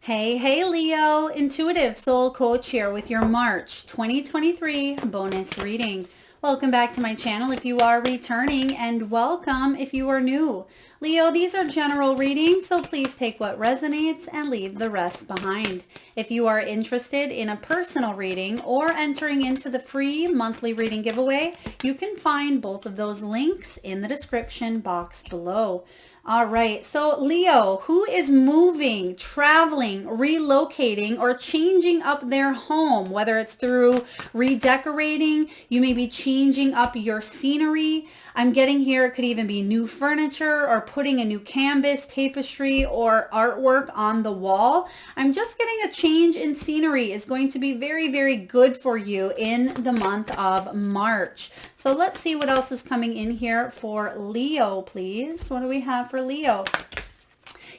Hey, Leo, Intuitive Soul Coach here with your March 2023 bonus reading. Welcome back to my channel if you are returning, and welcome if you are new. Leo, these are general readings, so please take what resonates and leave the rest behind. If you are interested in a personal reading or entering into the free monthly reading giveaway, you can find both of those links in the description box below. All right, so Leo, who is moving, traveling, relocating, or changing up their home, whether it's through redecorating, you may be changing up your scenery. I'm getting here, it could even be new furniture or putting a new canvas, tapestry, or artwork on the wall. I'm just getting a change in scenery is going to be very, very good for you in the month of March. So let's see what else is coming in here for Leo, please. What do we have for Leo?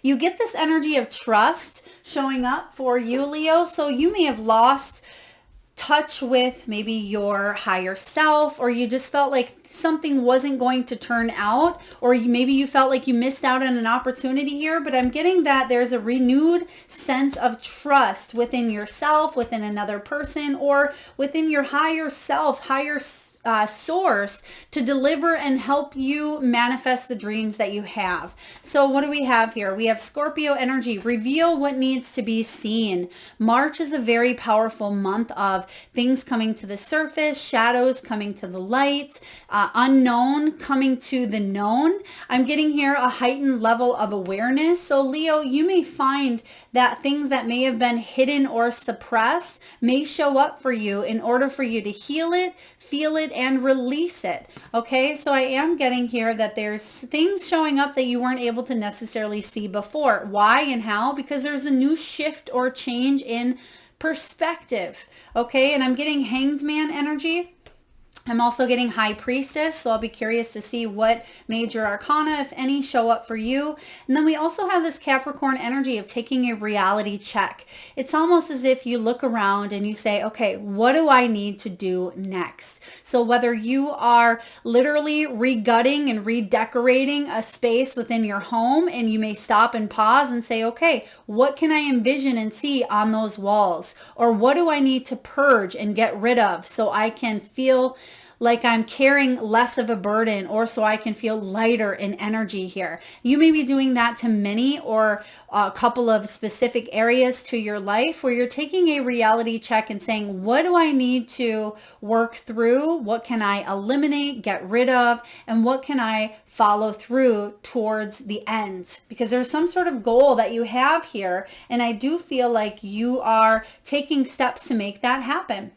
You get this energy of trust showing up for you, Leo. So you may have lost touch with maybe your higher self, or you just felt like something wasn't going to turn out, or maybe you felt like you missed out on an opportunity here. But I'm getting that there's a renewed sense of trust within yourself, within another person, or within your higher self, higher source to deliver and help you manifest the dreams that you have. So what do we have here? We have Scorpio energy. Reveal what needs to be seen. March is a very powerful month of things coming to the surface, shadows coming to the light, unknown coming to the known. I'm getting here a heightened level of awareness. So Leo, you may find that things that may have been hidden or suppressed may show up for you in order for you to heal it, feel it, and release it. Okay, so I am getting here that there's things showing up that you weren't able to necessarily see before. Why and how? Because there's a new shift or change in perspective. Okay, and I'm getting Hanged Man energy. I'm also getting High Priestess, so I'll be curious to see what major arcana, if any, show up for you. And then we also have this Capricorn energy of taking a reality check. It's almost as if you look around and you say, okay, what do I need to do next? So whether you are literally regutting and redecorating a space within your home, and you may stop and pause and say, okay, what can I envision and see on those walls? Or what do I need to purge and get rid of so I can feel like I'm carrying less of a burden, or so I can feel lighter in energy here. You may be doing that to many or a couple of specific areas to your life where you're taking a reality check and saying, what do I need to work through? What can I eliminate, get rid of, and what can I follow through towards the end? Because there's some sort of goal that you have here, and I do feel like you are taking steps to make that happen.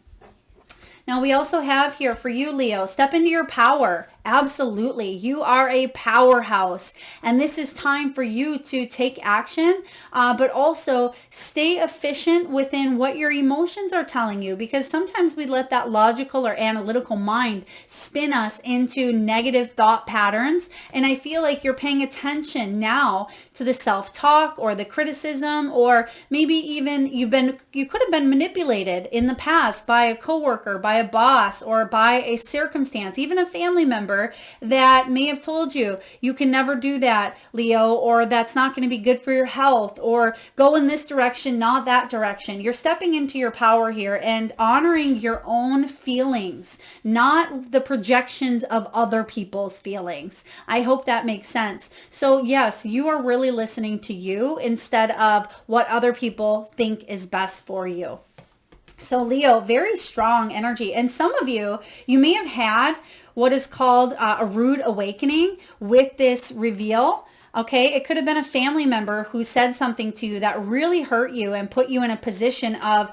Now we also have here for you, Leo, step into your power. Absolutely. You are a powerhouse, and this is time for you to take action, but also stay efficient within what your emotions are telling you, because sometimes we let that logical or analytical mind spin us into negative thought patterns. And I feel like you're paying attention now to the self-talk or the criticism, or maybe even you could have been manipulated in the past by a coworker, by a boss, or by a circumstance, even a family member that may have told you, you can never do that, Leo, or that's not going to be good for your health, or go in this direction, not that direction. You're stepping into your power here and honoring your own feelings, not the projections of other people's feelings. I hope that makes sense. So yes, you are really listening to you instead of what other people think is best for you. So Leo, very strong energy. And some of you may have had what is called a rude awakening with this reveal. Okay, it could have been a family member who said something to you that really hurt you and put you in a position of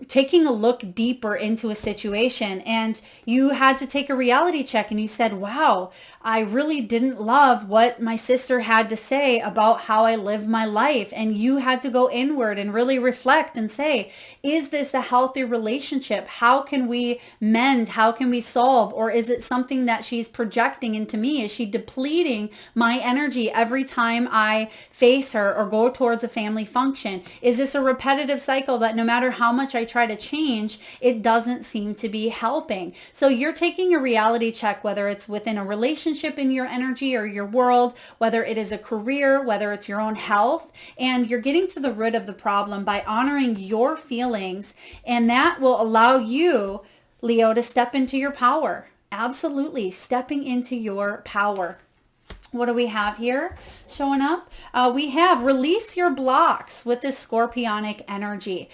taking a look deeper into a situation, and you had to take a reality check, and you said, wow, I really didn't love what my sister had to say about how I live my life. And you had to go inward and really reflect and say, is this a healthy relationship? How can we mend? How can we solve? Or is it something that she's projecting into me? Is she depleting my energy every time I face her or go towards a family function? Is this a repetitive cycle that no matter how much I try to change, it doesn't seem to be helping. So you're taking a reality check, whether it's within a relationship in your energy or your world, whether it is a career, whether it's your own health, and you're getting to the root of the problem by honoring your feelings. And that will allow you, Leo, to step into your power. Absolutely. Stepping into your power. What do we have here showing up? We have release your blocks with this scorpionic energy.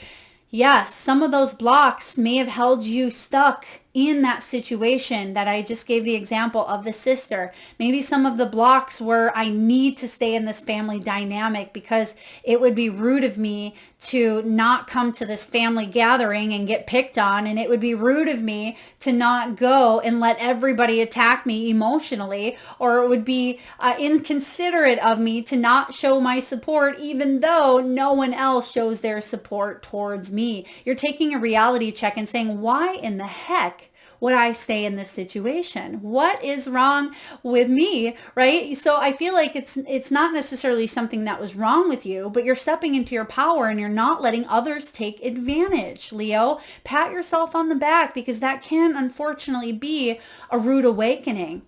Yes, some of those blocks may have held you stuck in that situation that I just gave the example of the sister. Maybe some of the blocks were, I need to stay in this family dynamic because it would be rude of me to not come to this family gathering and get picked on. And it would be rude of me to not go and let everybody attack me emotionally. Or it would be inconsiderate of me to not show my support, even though no one else shows their support towards me. You're taking a reality check and saying, why in the heck would I stay in this situation? What is wrong with me, right? So I feel like it's not necessarily something that was wrong with you, but you're stepping into your power and you're not letting others take advantage, Leo. Pat yourself on the back, because that can unfortunately be a rude awakening.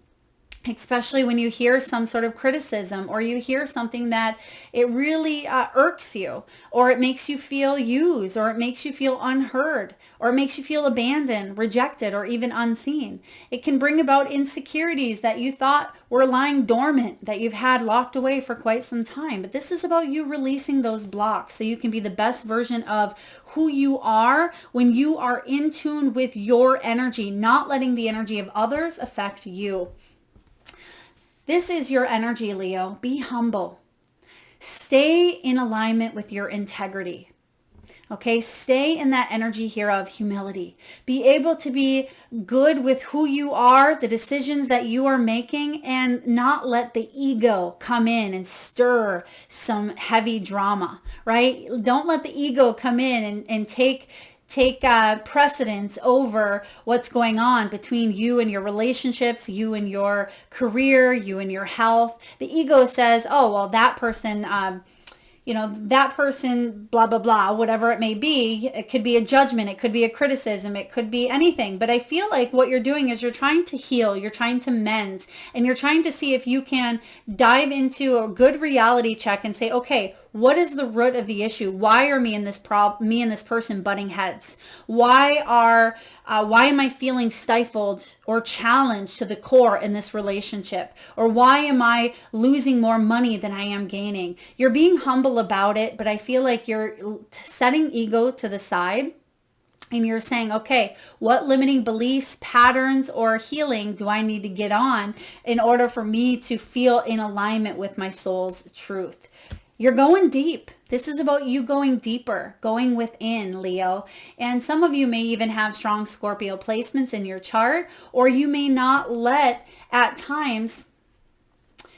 Especially when you hear some sort of criticism, or you hear something that it really irks you, or it makes you feel used, or it makes you feel unheard, or it makes you feel abandoned, rejected, or even unseen. It can bring about insecurities that you thought were lying dormant, that you've had locked away for quite some time. But this is about you releasing those blocks so you can be the best version of who you are when you are in tune with your energy, not letting the energy of others affect you. This is your energy, Leo. Be humble. Stay in alignment with your integrity. Okay, stay in that energy here of humility. Be able to be good with who you are, the decisions that you are making, and not let the ego come in and stir some heavy drama, right? Don't let the ego come in and take precedence over what's going on between you and your relationships, you and your career, you and your health. The ego says, oh, well, that person, that person, blah, blah, blah, whatever it may be. It could be a judgment. It could be a criticism. It could be anything. But I feel like what you're doing is you're trying to heal. You're trying to mend. And you're trying to see if you can dive into a good reality check and say, okay, what is the root of the issue? Why are me and this person butting heads? Why am I feeling stifled or challenged to the core in this relationship? Or why am I losing more money than I am gaining? You're being humble about it, but I feel like you're setting ego to the side. And you're saying, okay, what limiting beliefs, patterns, or healing do I need to get on in order for me to feel in alignment with my soul's truth? You're going deep. This is about you going deeper, going within, Leo. And some of you may even have strong Scorpio placements in your chart, or you may not let at times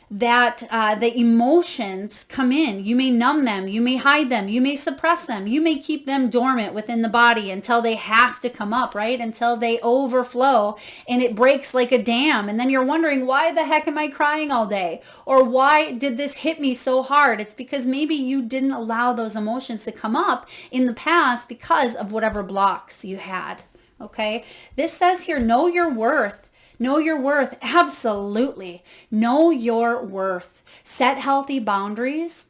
that the emotions come in. You may numb them. You may hide them. You may suppress them. You may keep them dormant within the body until they have to come up, right? Until they overflow and it breaks like a dam. And then you're wondering, why the heck am I crying all day? Or why did this hit me so hard? It's because maybe you didn't allow those emotions to come up in the past because of whatever blocks you had. Okay. This says here, know your worth. Know your worth. Absolutely. Know your worth. Set healthy boundaries.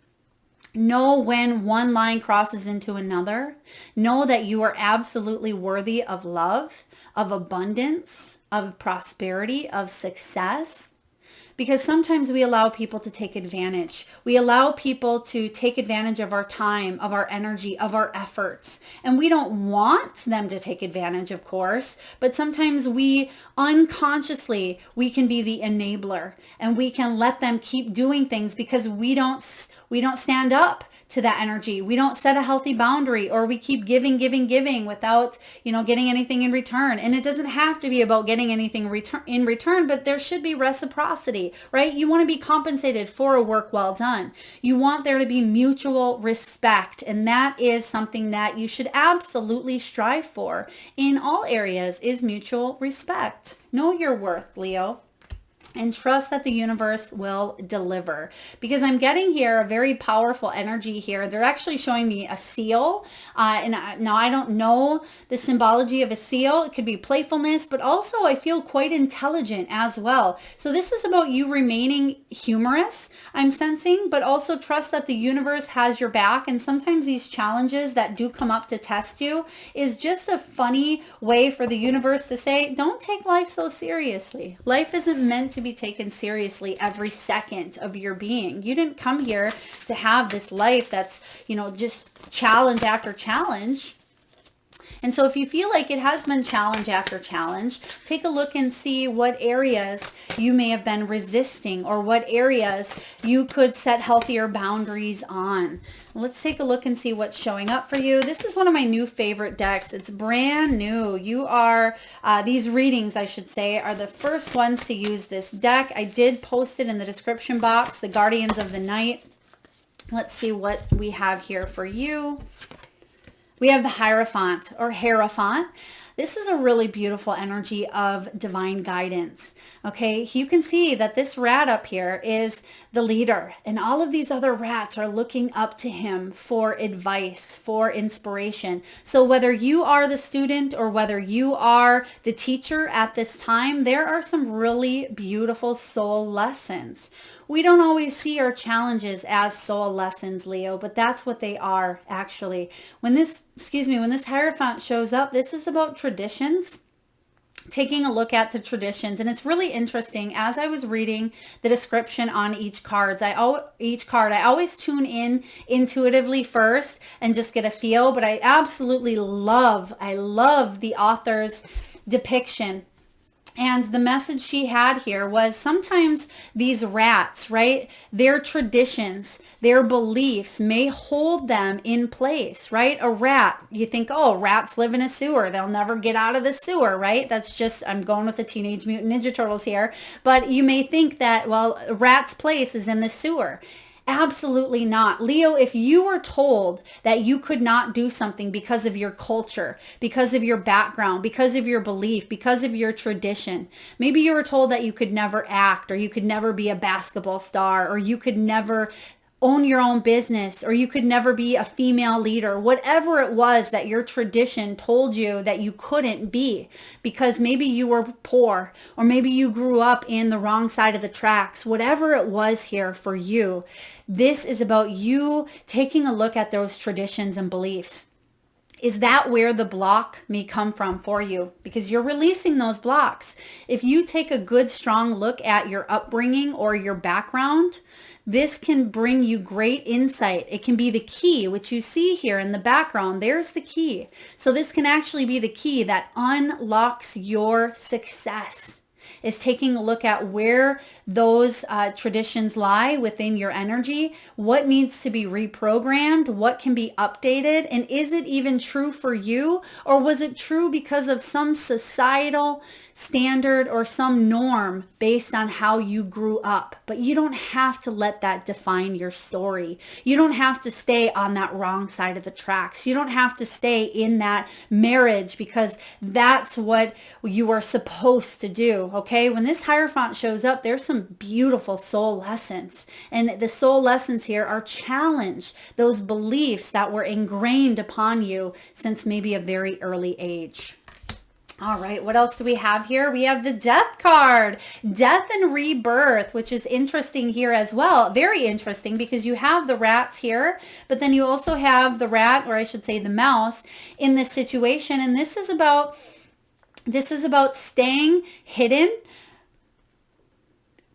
Know when one line crosses into another. Know that you are absolutely worthy of love, of abundance, of prosperity, of success. Because sometimes we allow people to take advantage. We allow people to take advantage of our time, of our energy, of our efforts. And we don't want them to take advantage, of course, but sometimes we unconsciously, we can be the enabler and we can let them keep doing things because we don't stand up to that energy. We don't set a healthy boundary, or we keep giving without, getting anything in return. And it doesn't have to be about getting anything in return, but there should be reciprocity, right? You want to be compensated for a work well done. You want there to be mutual respect. And that is something that you should absolutely strive for in all areas, is mutual respect. Know your worth, Leo. and trust that the universe will deliver, because I'm getting here a very powerful energy here. They're actually showing me a seal. Now I don't know the symbology of a seal. It could be playfulness, but also I feel quite intelligent as well. So this is about you remaining humorous, I'm sensing, but also trust that the universe has your back. And sometimes these challenges that do come up to test you is just a funny way for the universe to say, don't take life so seriously. Life isn't meant to be taken seriously every second of your being. You didn't come here to have this life that's, just challenge after challenge. And so if you feel like it has been challenge after challenge, take a look and see what areas you may have been resisting, or what areas you could set healthier boundaries on. Let's take a look and see what's showing up for you. This is one of my new favorite decks. It's brand new. You are, these readings, I should say, are the first ones to use this deck. I did post it in the description box, the Guardians of the Night. Let's see what we have here for you. We have the Hierophant or Hierophant. This is a really beautiful energy of divine guidance. Okay, you can see that this rat up here is the leader, and all of these other rats are looking up to him for advice, for inspiration. So whether you are the student or whether you are the teacher at this time, there are some really beautiful soul lessons. We don't always see our challenges as soul lessons, Leo, but that's what they are actually. When this Hierophant shows up, this is about traditions, taking a look at the traditions. And it's really interesting. As I was reading the description on each card, I always tune in intuitively first and just get a feel, but I absolutely love the author's depiction. And the message she had here was sometimes these rats, right, their traditions, their beliefs may hold them in place, right? A rat, you think, oh, rats live in a sewer. They'll never get out of the sewer, right? That's just, I'm going with the Teenage Mutant Ninja Turtles here. But you may think that, well, a rat's place is in the sewer. Absolutely not. Leo, if you were told that you could not do something because of your culture, because of your background, because of your belief, because of your tradition, maybe you were told that you could never act, or you could never be a basketball star, or you could never own your own business, or you could never be a female leader, whatever it was that your tradition told you that you couldn't be, because maybe you were poor, or maybe you grew up in the wrong side of the tracks, whatever it was here for you, this is about you taking a look at those traditions and beliefs. Is that where the block may come from for you? Because you're releasing those blocks. If you take a good, strong look at your upbringing or your background, this can bring you great insight. It can be the key, which you see here in the background. There's the key. So this can actually be the key that unlocks your success, is taking a look at where those traditions lie within your energy, what needs to be reprogrammed, what can be updated, and is it even true for you, or was it true because of some societal standard or some norm based on how you grew up? But you don't have to let that define your story. You don't have to stay on that wrong side of the tracks. You don't have to stay in that marriage because that's what you are supposed to do. Okay, when this Hierophant shows up, there's some beautiful soul lessons, and the soul lessons here are challenge those beliefs that were ingrained upon you since maybe a very early age. All right, what else do we have here? We have the Death card, Death and Rebirth, which is interesting here as well. Very interesting because you have the rats here, but then you also have the rat, or I should say the mouse, in this situation. And this is about staying hidden,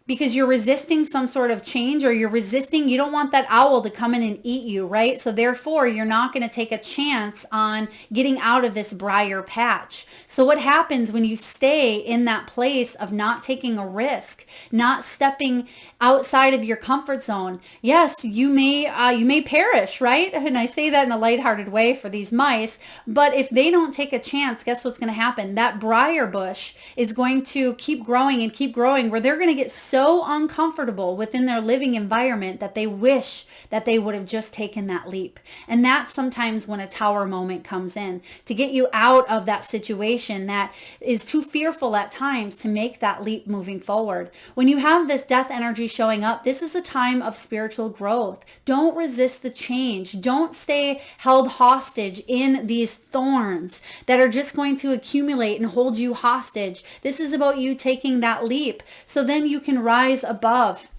because you're resisting some sort of change, or you don't want that owl to come in and eat you, right? So therefore, you're not going to take a chance on getting out of this briar patch. So what happens when you stay in that place of not taking a risk, not stepping outside of your comfort zone? Yes, you may perish, right? And I say that in a lighthearted way for these mice, but if they don't take a chance, guess what's going to happen? That briar bush is going to keep growing and keep growing, where they're going to get so so uncomfortable within their living environment that they wish that they would have just taken that leap. And that's sometimes when a tower moment comes in, to get you out of that situation that is too fearful at times to make that leap moving forward. When you have this death energy showing up, this is a time of spiritual growth. Don't resist the change. Don't stay held hostage in these thorns that are just going to accumulate and hold you hostage. This is about you taking that leap so then you can rise above.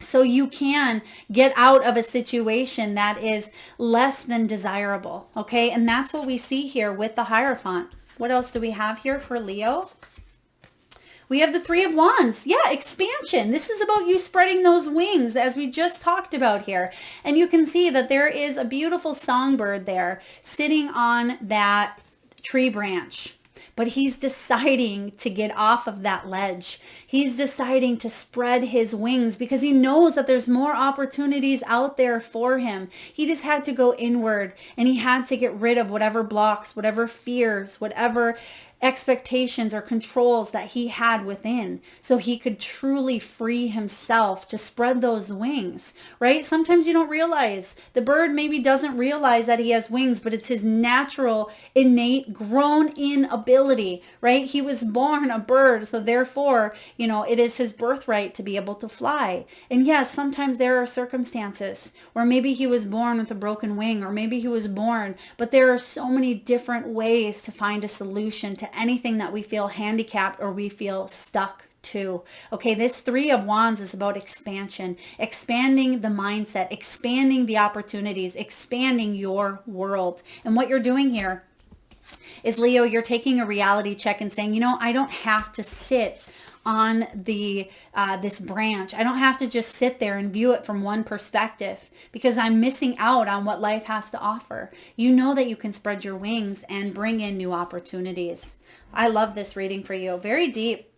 So you can get out of a situation that is less than desirable. Okay. And that's what we see here with the Hierophant. What else do we have here for Leo? We have the Three of Wands. Yeah, expansion. This is about you spreading those wings as we just talked about here. And you can see that there is a beautiful songbird there sitting on that tree branch. But he's deciding to get off of that ledge. He's deciding to spread his wings because he knows that there's more opportunities out there for him. He just had to go inward and he had to get rid of whatever blocks, whatever fears, whatever expectations or controls that he had within, so he could truly free himself to spread those wings, right? Sometimes you don't realize, the bird maybe doesn't realize that he has wings, but it's his natural, innate, grown in ability, right? He was born a bird, so therefore, it is his birthright to be able to fly. And yes, sometimes there are circumstances where maybe he was born with a broken wing, or maybe he was born, but there are so many different ways to find a solution to anything that we feel handicapped or we feel stuck to. Okay, this Three of Wands is about expansion, expanding the mindset, expanding the opportunities, expanding your world. And what you're doing here is, Leo, you're taking a reality check and saying, I don't have to sit on this branch. I don't have to just sit there and view it from one perspective because I'm missing out on what life has to offer. You know that you can spread your wings and bring in new opportunities. I love this reading for you. Very deep.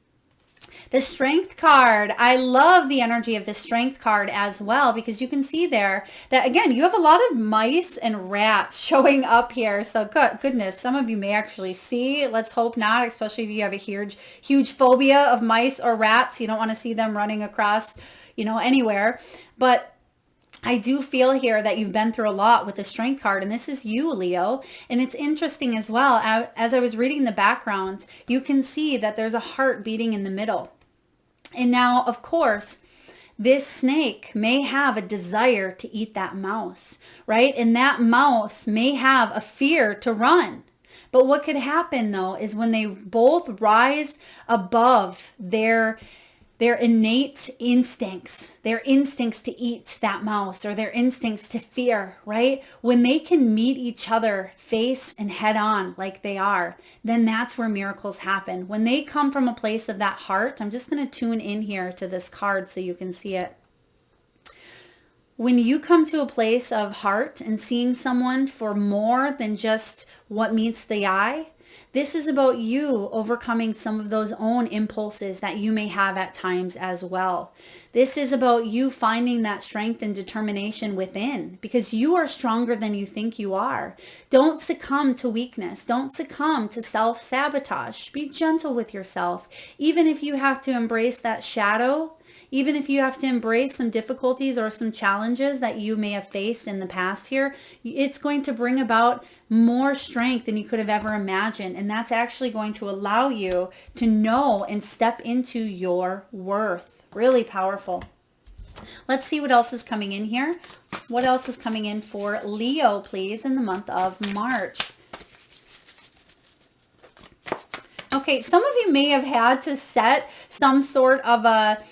The Strength card. I love the energy of the Strength card as well, because you can see there that, again, you have a lot of mice and rats showing up here. So goodness, some of you may actually see. Let's hope not, especially if you have a huge phobia of mice or rats. You don't want to see them running across, anywhere. But I do feel here that you've been through a lot with the Strength card, and this is you, Leo. And it's interesting as well, as I was reading the background, you can see that there's a heart beating in the middle. And now, of course, this snake may have a desire to eat that mouse, right? And that mouse may have a fear to run. But what could happen, though, is when they both rise above their innate instincts, their instincts to eat that mouse or their instincts to fear, right? When they can meet each other face and head on like they are, then that's where miracles happen. When they come from a place of that heart, I'm just going to tune in here to this card so you can see it. When you come to a place of heart and seeing someone for more than just what meets the eye, this is about you overcoming some of those own impulses that you may have at times as well. This is about you finding that strength and determination within, because you are stronger than you think you are. Don't succumb to weakness. Don't succumb to self-sabotage. Be gentle with yourself. Even if you have to embrace that shadow, even if you have to embrace some difficulties or some challenges that you may have faced in the past here, it's going to bring about more strength than you could have ever imagined. And that's actually going to allow you to know and step into your worth. Really powerful. Let's see what else is coming in here. What else is coming in for Leo, please, in the month of March? Okay, some of you may have had to set some sort of a,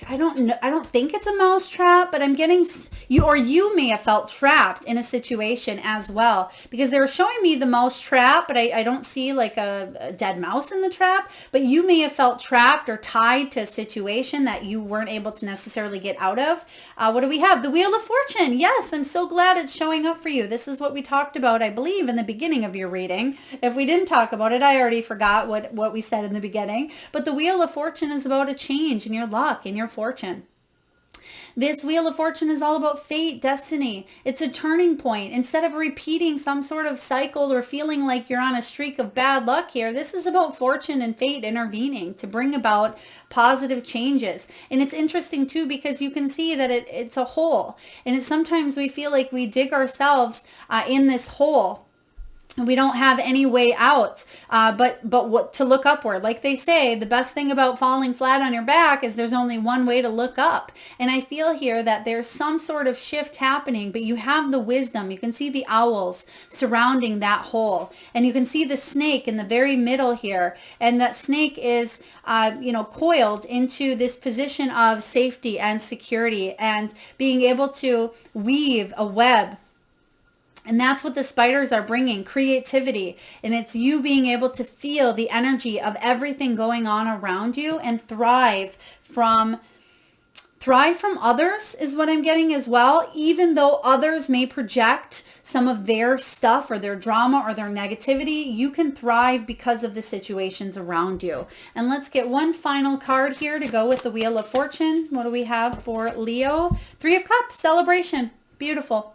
I don't know, I don't think it's a mouse trap, but I'm getting you may have felt trapped in a situation as well, because they're showing me the mouse trap, but I don't see like a dead mouse in the trap, but you may have felt trapped or tied to a situation that you weren't able to necessarily get out of. What do we have? The Wheel of Fortune. Yes, I'm so glad it's showing up for you. This is what we talked about, I believe, in the beginning of your reading. If we didn't talk about it, I already forgot what we said in the beginning, but the Wheel of Fortune is about a change in your luck, in your fortune. This Wheel of Fortune is all about fate, destiny. It's a turning point. Instead of repeating some sort of cycle or feeling like you're on a streak of bad luck here, this is about fortune and fate intervening to bring about positive changes. And it's interesting too, because you can see that it's a hole. And it's sometimes we feel like we dig ourselves in this hole. We don't have any way out, but what to look upward. Like they say, the best thing about falling flat on your back is there's only one way to look up. And I feel here that there's some sort of shift happening, but you have the wisdom. You can see the owls surrounding that hole, and you can see the snake in the very middle here. And that snake is, coiled into this position of safety and security and being able to weave a web. And that's what the spiders are bringing, creativity. And it's you being able to feel the energy of everything going on around you and thrive from others is what I'm getting as well. Even though others may project some of their stuff or their drama or their negativity, you can thrive because of the situations around you. And let's get one final card here to go with the Wheel of Fortune. What do we have for Leo? 3 of Cups, celebration. Beautiful.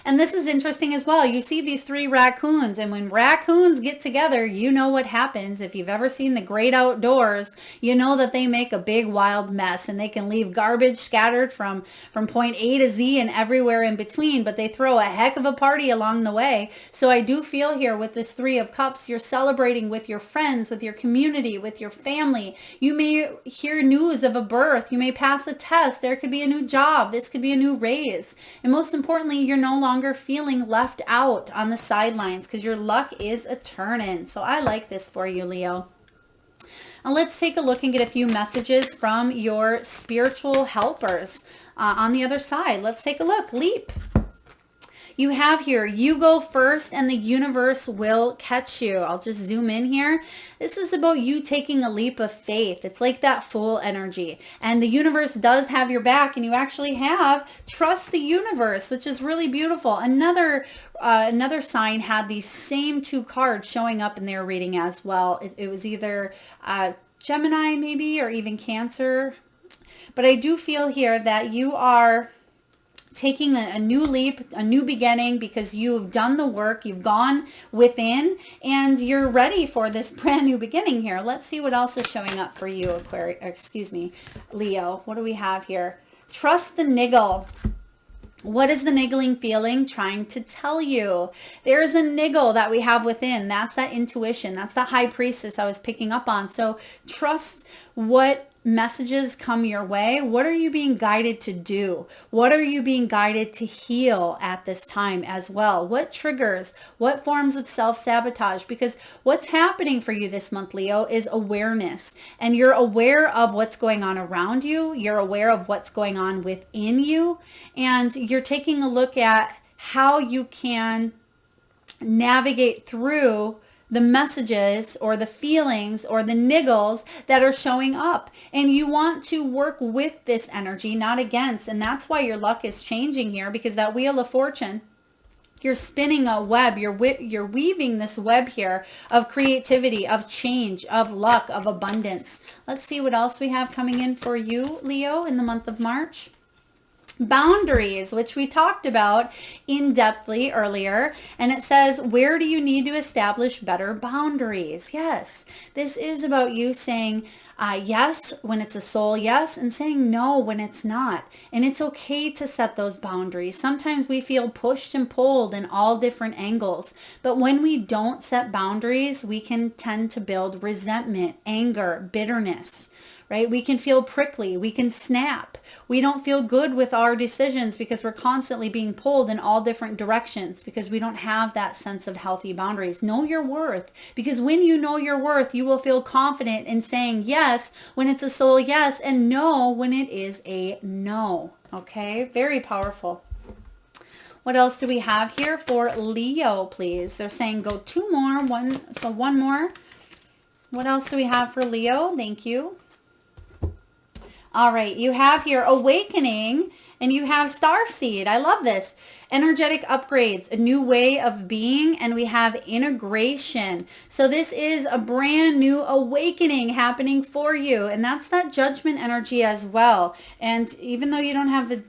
And this is interesting as well. You see these 3 raccoons, and when raccoons get together, you know what happens. If you've ever seen The Great Outdoors, you know that they make a big wild mess, and they can leave garbage scattered from point A to Z and everywhere in between, but they throw a heck of a party along the way. So I do feel here with this 3 of Cups, you're celebrating with your friends, with your community, with your family. You may hear news of a birth. You may pass a test. There could be a new job. This could be a new raise. And most importantly, you're no longer feeling left out on the sidelines because your luck is a turning. So I like this for you, Leo. Now let's take a look and get a few messages from your spiritual helpers on the other side. Let's take a look. Leap. You have here, you go first and the universe will catch you. I'll just zoom in here. This is about you taking a leap of faith. It's like that full energy. And the universe does have your back, and you actually have trust the universe, which is really beautiful. Another sign had these same 2 cards showing up in their reading as well. It was either Gemini maybe, or even Cancer. But I do feel here that you are taking a new leap, a new beginning, because you've done the work, you've gone within, and you're ready for this brand new beginning here. Let's see what else is showing up for you, Leo. What do we have here? Trust the niggle. What is the niggling feeling trying to tell you? There's a niggle that we have within. That's that intuition. That's the high priestess I was picking up on. So trust what messages come your way. What are you being guided to do? What are you being guided to heal at this time as well? What triggers? What forms of self-sabotage? Because what's happening for you this month, Leo, is awareness. And you're aware of what's going on around you. You're aware of what's going on within you. And you're taking a look at how you can navigate through the messages or the feelings or the niggles that are showing up. And you want to work with this energy, not against. And that's why your luck is changing here, because that Wheel of Fortune, you're spinning a web. You're weaving this web here of creativity, of change, of luck, of abundance. Let's see what else we have coming in for you, Leo, in the month of March. Boundaries, which we talked about in-depthly earlier. And it says, where do you need to establish better boundaries? Yes, this is about you saying yes when it's a soul yes, and saying no when it's not. And it's okay to set those boundaries. Sometimes we feel pushed and pulled in all different angles. But when we don't set boundaries, we can tend to build resentment, anger, bitterness. Right? We can feel prickly. We can snap. We don't feel good with our decisions because we're constantly being pulled in all different directions because we don't have that sense of healthy boundaries. Know your worth, because when you know your worth, you will feel confident in saying yes when it's a soul yes and no when it is a no. Okay? Very powerful. What else do we have here for Leo, please? They're saying go 2 more, one more. What else do we have for Leo? Thank you. All right, you have here awakening And you have starseed. I love this. Energetic upgrades, a new way of being, and we have integration. So this is a brand new awakening happening for you, and that's that judgment energy as well. And even though you don't have the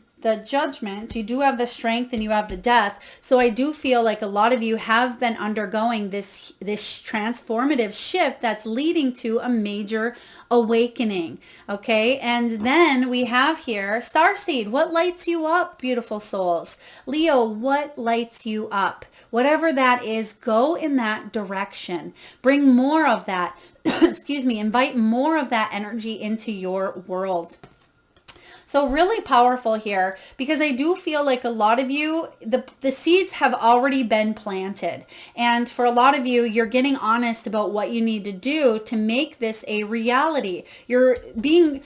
judgment, you do have the strength and you have the death. So I do feel like a lot of you have been undergoing this transformative shift that's leading to a major awakening. Okay, and then we have here starseed. What lights you up, beautiful souls? Leo, what lights you up? Whatever that is, go in that direction. Bring more of that. Excuse me, invite more of that energy into your world. So really powerful here, because I do feel like a lot of you, the seeds have already been planted. And for a lot of you, you're getting honest about what you need to do to make this a reality. You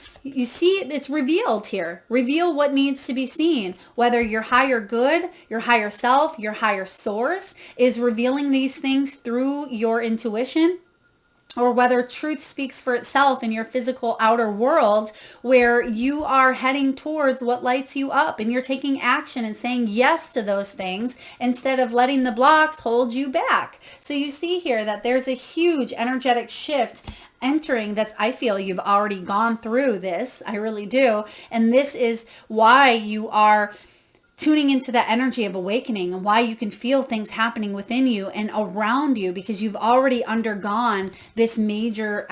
see, it's revealed here. Reveal what needs to be seen. Whether your higher good, your higher self, your higher source is revealing these things through your intuition, or whether truth speaks for itself in your physical outer world, where you are heading towards what lights you up and you're taking action and saying yes to those things instead of letting the blocks hold you back. So you see here that there's a huge energetic shift entering that I feel you've already gone through this. I really do. And this is why you are tuning into that energy of awakening, and why you can feel things happening within you and around you, because you've already undergone this major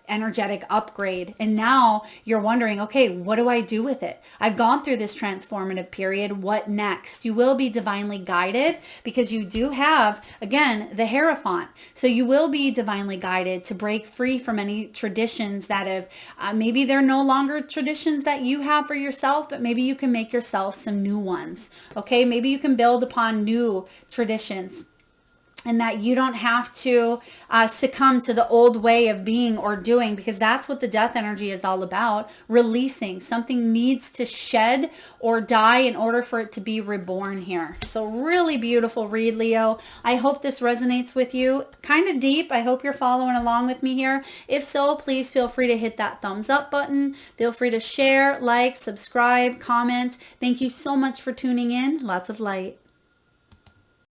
energetic upgrade. And now you're wondering, okay, what do I do with it? I've gone through this transformative period. What next? You will be divinely guided, because you do have, again, the Hierophant. So you will be divinely guided to break free from any traditions that have, maybe they're no longer traditions that you have for yourself, but maybe you can make yourself some new ones. Okay, maybe you can build upon new traditions, and that you don't have to succumb to the old way of being or doing, because that's what the death energy is all about. Releasing something needs to shed or die in order for it to be reborn here. So really beautiful read, Leo. I hope this resonates with you. Kind of deep. I hope you're following along with me here. If so, please feel free to hit that thumbs up button. Feel free to share, like, subscribe, comment. Thank you so much for tuning in. Lots of light.